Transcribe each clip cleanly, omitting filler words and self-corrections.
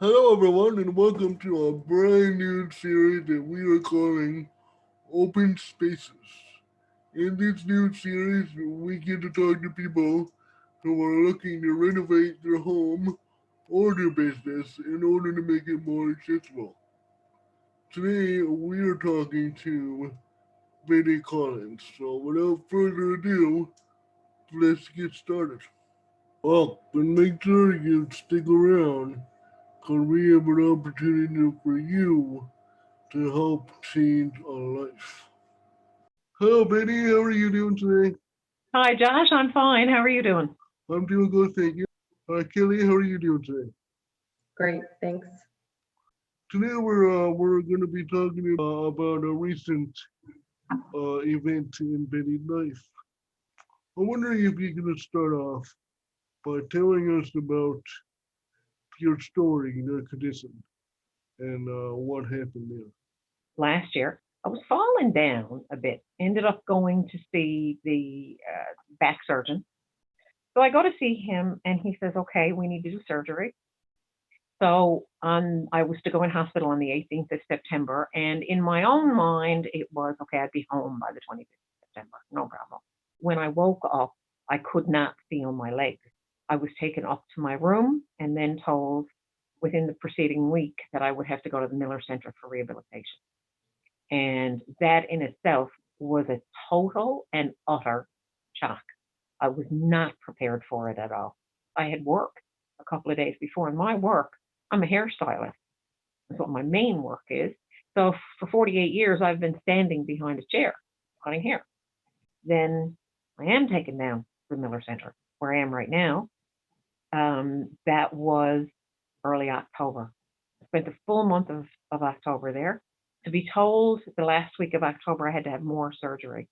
Hello, everyone, and welcome to a brand new series that we are calling Open Spaces. In this new series, we get to talk to people who are looking to renovate their home or their business in order to make it more accessible. Today, we are talking to Betty Collins. So, without further ado, let's get started. Oh, and make sure you stick around because we have an opportunity for you to help change our life. Hello, Betty. How are you doing today? Hi, Josh. I'm fine. How are you doing? I'm doing good, thank you. Kelly, how are you doing today? Great, thanks. Today we're going to be talking about a recent event in Betty's life. I'm wondering if you can start off by telling us about your story, your condition, and what happened there. Last year, I was falling down a bit. Ended up going to see the back surgeon. So I go to see him, and he says, "Okay, we need to do surgery." So I was to go in hospital on the 18th of September, and in my own mind, it was okay. I'd be home by the 25th of September, no problem. When I woke up, I could not feel my legs. I was taken up to my room and then told within the preceding week that I would have to go to the Miller Center for rehabilitation. And that in itself was a total and utter shock. I was not prepared for it at all. I had worked a couple of days before, and my work, I'm a hairstylist. That's what my main work is. So for 48 years, I've been standing behind a chair cutting hair. Then I am taken down to the Miller Center, where I am right now. That was early October. I spent the full month of October there. To be told the last week of October I had to have more surgery.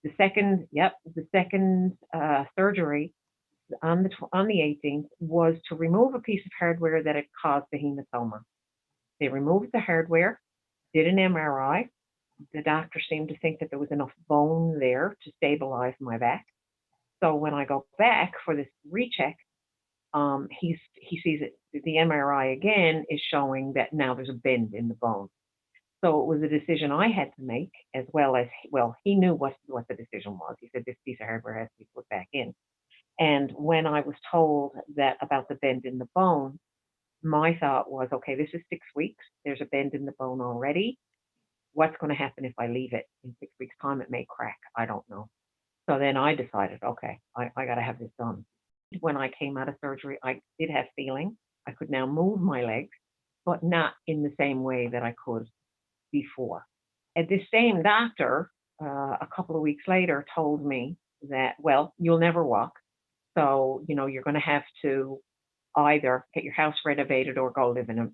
The second surgery on the 18th was to remove a piece of hardware that had caused the hematoma. They removed the hardware, did an MRI. The doctor seemed to think that there was enough bone there to stabilize my back. So when I go back for this recheck, he sees it. The MRI again is showing that now there's a bend in the bone. So it was a decision I had to make, as well as well, he knew what the decision was. He said this piece of hardware has to be put back in. And when I was told that about the bend in the bone, my thought was, okay, this is 6 weeks. There's a bend in the bone already. What's going to happen if I leave it in 6 weeks' time? It may crack. I don't know. So then I decided, okay, I got to have this done. When I came out of surgery, I did have feeling. I could now move my legs, but not in the same way that I could before. And this same doctor, a couple of weeks later, told me that, well, you'll never walk. So, you're going to have to either get your house renovated or go live in a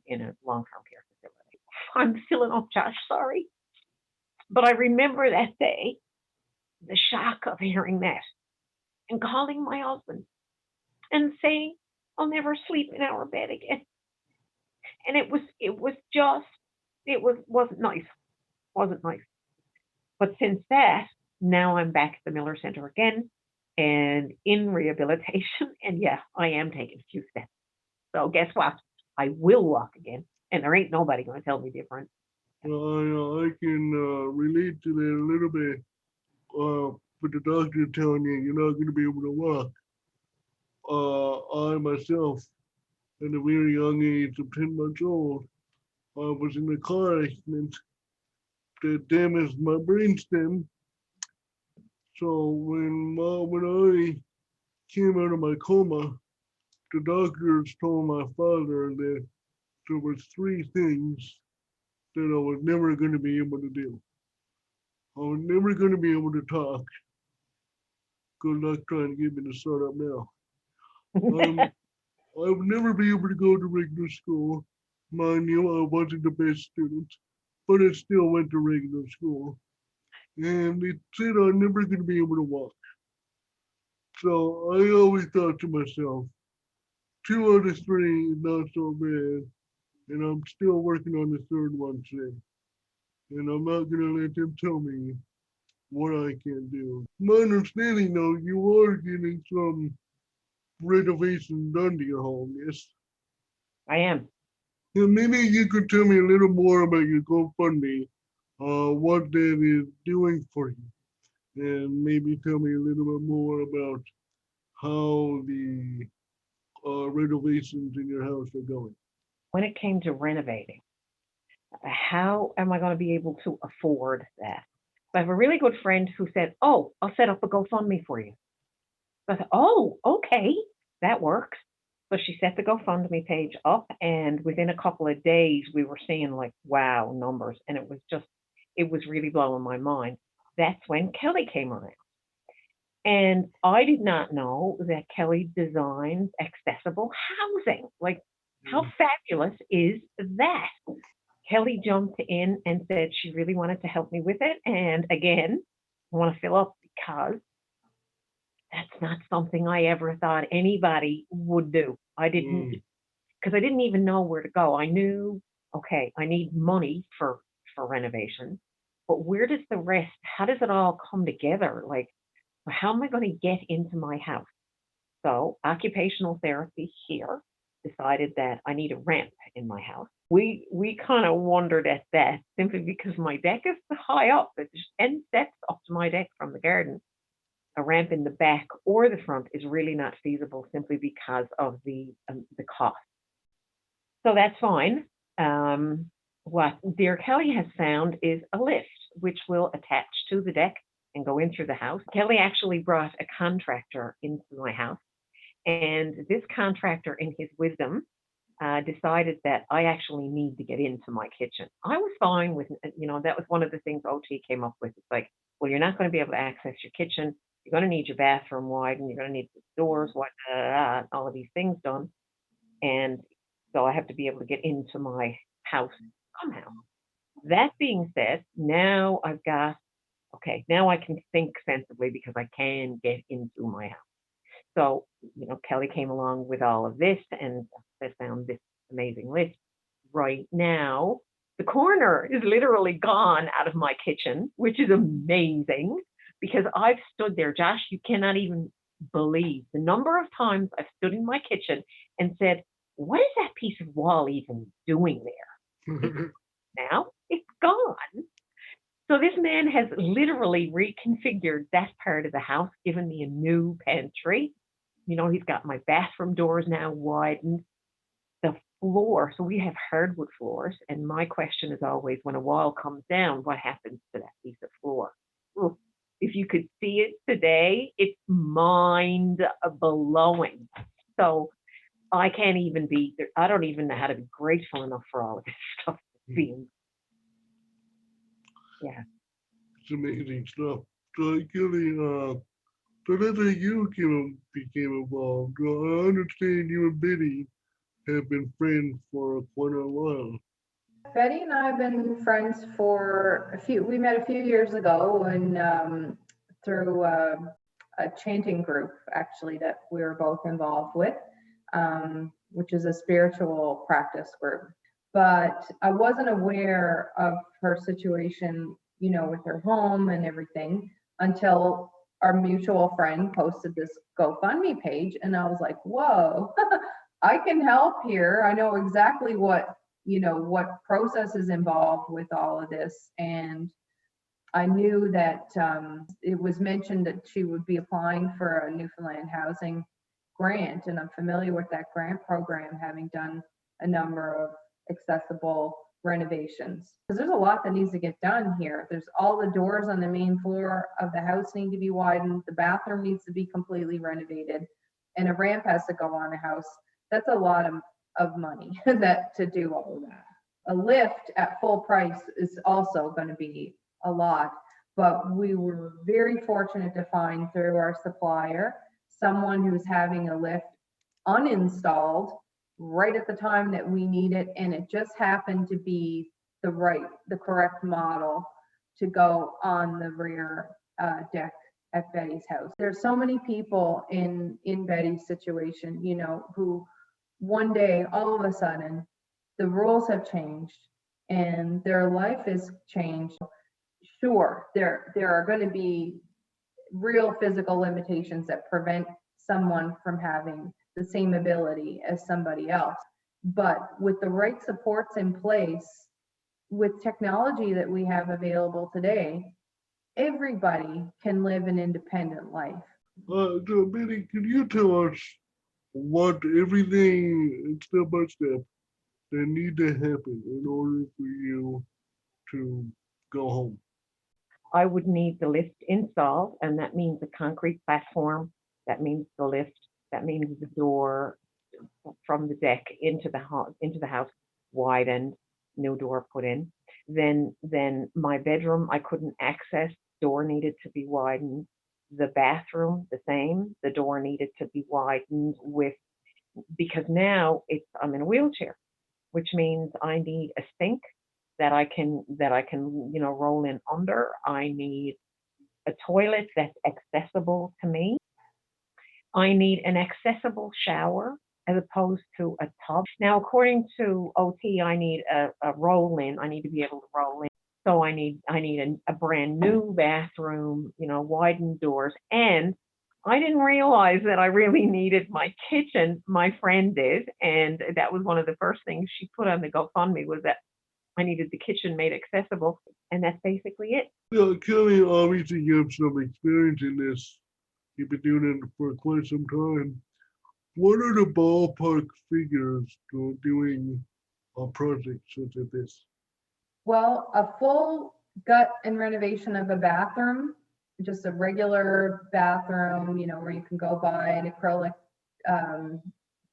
long term care facility. I'm filling up, Josh, sorry. But I remember that day, the shock of hearing that and calling my husband and saying, I'll never sleep in our bed again. And wasn't nice. Wasn't nice. But since that, now I'm back at the Miller Center again and in rehabilitation. And yeah, I am taking a few steps. So guess what? I will walk again. And there ain't nobody going to tell me different. I can relate to that a little bit. With the doctor telling you you're not going to be able to walk. I myself, at a very young age of 10 months old, I was in a car accident that damaged my brainstem. So when I came out of my coma, the doctors told my father that there was three things that I was never going to be able to do. I was never going to be able to talk. Good luck trying to get me to start up now. Um, I would never be able to go to regular school. Mind you, I wasn't the best student, but I still went to regular school. And it said I'm never going to be able to walk. So I always thought to myself, two out of three is not so bad. And I'm still working on the third one today. And I'm not going to let them tell me what I can do. My understanding, though, you are getting some renovation done to your home, yes? I am. Yeah, maybe you could tell me a little more about your GoFundMe, what that is doing for you, and maybe tell me a little bit more about how the renovations in your house are going. When it came to renovating, how am I going to be able to afford that? So I have a really good friend who said, "Oh, I'll set up a GoFundMe for you." So I thought, "Oh, okay, that works." So she set the GoFundMe page up, and within a couple of days, we were seeing like wow numbers, and it was really blowing my mind. That's when Kelly came around. And I did not know that Kelly designs accessible housing. Like, how Mm. fabulous is that? Kelly jumped in and said she really wanted to help me with it. And again, I want to fill up because that's not something I ever thought anybody would do. I didn't, Mm. because I didn't even know where to go. I knew, okay, I need money for renovation, but where does the rest? How does it all come together? Like, how am I going to get into my house? So occupational therapy here decided that I need a ramp in my house. We kind of wondered at that simply because my deck is high up. It's 10 steps up to my deck from the garden. A ramp in the back or the front is really not feasible simply because of the cost. So that's fine. What dear Kelly has found is a lift which will attach to the deck and go in through the house. Kelly actually brought a contractor into my house, and this contractor, in his wisdom, decided that I actually need to get into my kitchen. I was fine with, that was one of the things OT came up with. It's like, well, you're not going to be able to access your kitchen. You're going to need your bathroom wide, and you're going to need the doors wide, all of these things done. And so I have to be able to get into my house somehow. That being said, now I've got, okay, now I can think sensibly because I can get into my house. So, Kelly came along with all of this and I found this amazing list. Right now, the corner is literally gone out of my kitchen, which is amazing because I've stood there, Josh, you cannot even believe the number of times I've stood in my kitchen and said, what is that piece of wall even doing there? It's now it's gone. So this man has literally reconfigured that part of the house, given me a new pantry. He's got my bathroom doors now widened. The floor, so we have hardwood floors, and my question is always when a wall comes down, what happens to that piece of floor? Ooh, if you could see it today, it's mind blowing. So I can't even I don't even know how to be grateful enough for all of this stuff being, yeah. It's amazing stuff. So, Kelly, so that's how you became involved. Well, I understand you and Biddy have been friends for quite a while. Betty and I have been friends for we met a few years ago and through a chanting group actually that we were both involved with, which is a spiritual practice group. But I wasn't aware of her situation, with her home and everything until our mutual friend posted this GoFundMe page. And I was like, whoa, I can help here. I know exactly what process is involved with all of this. And I knew that it was mentioned that she would be applying for a Newfoundland housing grant, and I'm familiar with that grant program, having done a number of accessible renovations. Because there's a lot that needs to get done here. There's all the doors on the main floor of the house need to be widened, the bathroom needs to be completely renovated, and a ramp has to go on the house. That's a lot of money that to do all of that. A lift at full price is also going to be a lot, but we were very fortunate to find through our supplier someone who's having a lift uninstalled right at the time that we need it, and it just happened to be the correct model to go on the rear deck at Betty's house. There's so many people in Betty's situation, who one day all of a sudden the rules have changed and their life is changed. Sure, there are going to be real physical limitations that prevent someone from having the same ability as somebody else. But with the right supports in place, with technology that we have available today, everybody can live an independent life. So Betty, can you tell us what everything step by step that need to happen in order for you to go home? I would need the lift installed, and that means a concrete platform. That means the lift. That means the door from the deck into the house widened, new door put in. Then my bedroom I couldn't access. Door needed to be widened. The bathroom the same. The door needed to be widened with because now I'm in a wheelchair, which means I need a sink that I can roll in under. I need a toilet that's accessible to me. I need an accessible shower as opposed to a tub. Now, according to OT, I need a roll in. I need to be able to roll in. So I need a brand new bathroom, widened doors. And I didn't realize that I really needed my kitchen. My friend did. And that was one of the first things she put on the GoFundMe was that I needed the kitchen made accessible. And that's basically it. Kelly, obviously you have some experience in this. You've been doing it for quite some time. What are the ballpark figures to doing a project such as this? Well, a full gut and renovation of a bathroom, just a regular bathroom, where you can go buy an acrylic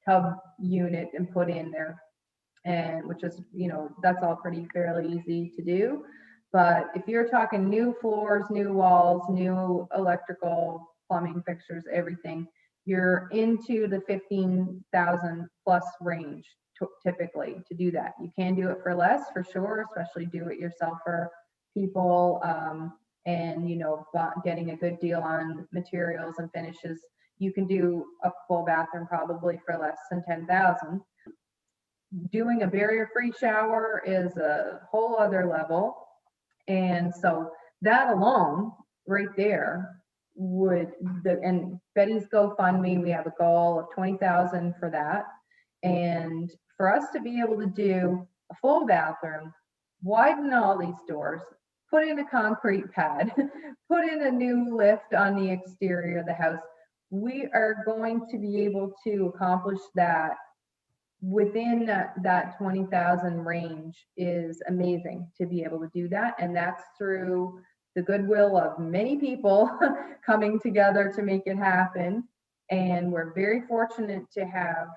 tub unit and put in there, and which is, that's all pretty fairly easy to do. But if you're talking new floors, new walls, new electrical, plumbing fixtures, everything, you're into the 15,000 plus range typically to do that. You can do it for less for sure, especially do it yourselfer people, and getting a good deal on materials and finishes. You can do a full bathroom probably for less than 10,000. Doing a barrier-free shower is a whole other level. And so that alone right there and Betty's GoFundMe, we have a goal of 20,000 for that. And for us to be able to do a full bathroom, widen all these doors, put in a concrete pad, put in a new lift on the exterior of the house, we are going to be able to accomplish that within that 20,000 range is amazing to be able to do that. And that's through the goodwill of many people coming together to make it happen. And we're very fortunate to have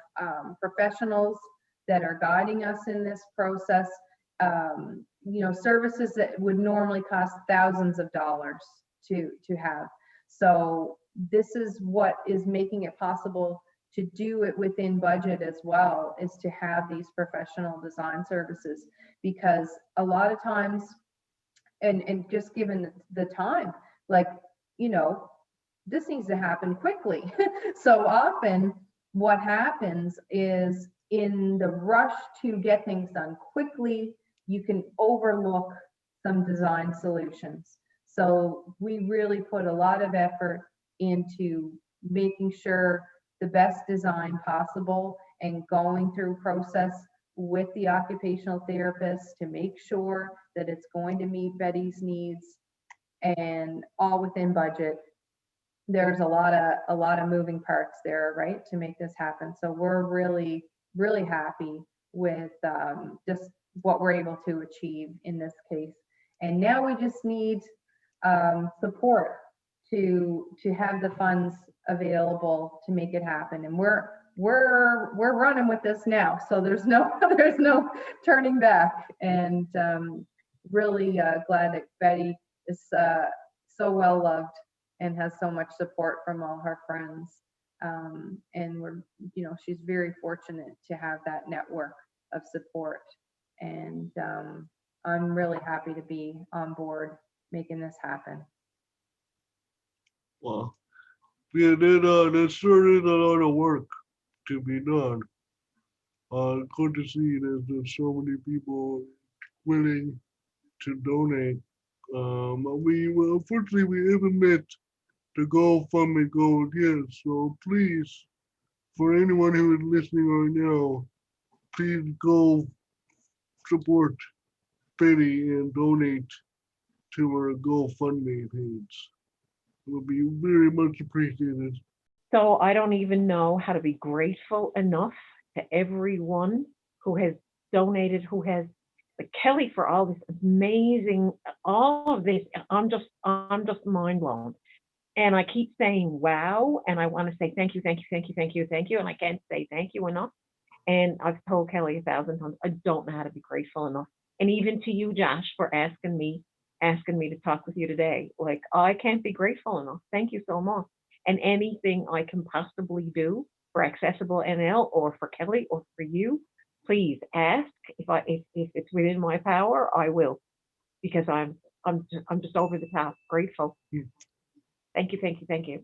professionals that are guiding us in this process. Services that would normally cost thousands of dollars to have. So this is what is making it possible to do it within budget as well, is to have these professional design services, because a lot of times, and just given the time, this needs to happen quickly. So often what happens is in the rush to get things done quickly, you can overlook some design solutions. So we really put a lot of effort into making sure the best design possible and going through process with the occupational therapist to make sure that it's going to meet Betty's needs and all within budget. There's a lot of moving parts there, right, to make this happen. So we're really, really happy with just what we're able to achieve in this case. And now we just need support to have the funds available to make it happen. And we're running with this now, so there's no turning back. And really glad that Betty is so well loved and has so much support from all her friends. And she's very fortunate to have that network of support. And I'm really happy to be on board making this happen. Well, yeah, there's certainly a lot of work to be done. Good to see that there's so many people willing to donate. Unfortunately, we haven't met the GoFundMe goal yet. So please, for anyone who is listening right now, please go support Betty and donate to our GoFundMe page. It would be very much appreciated. So I don't even know how to be grateful enough to everyone who has donated, who has, like Kelly, for all this amazing, all of this. I'm just mind blown. And I keep saying wow, and I want to say thank you, thank you, thank you, thank you, thank you, and I can't say thank you enough. And I've told Kelly 1,000 times, I don't know how to be grateful enough. And even to you, Josh, for asking me to talk with you today. Like, I can't be grateful enough. Thank you so much. And anything I can possibly do for Accessible NL or for Kelly or for you, please ask. If it's within my power, I will, because I'm just over the top grateful. Thank you, thank you, thank you.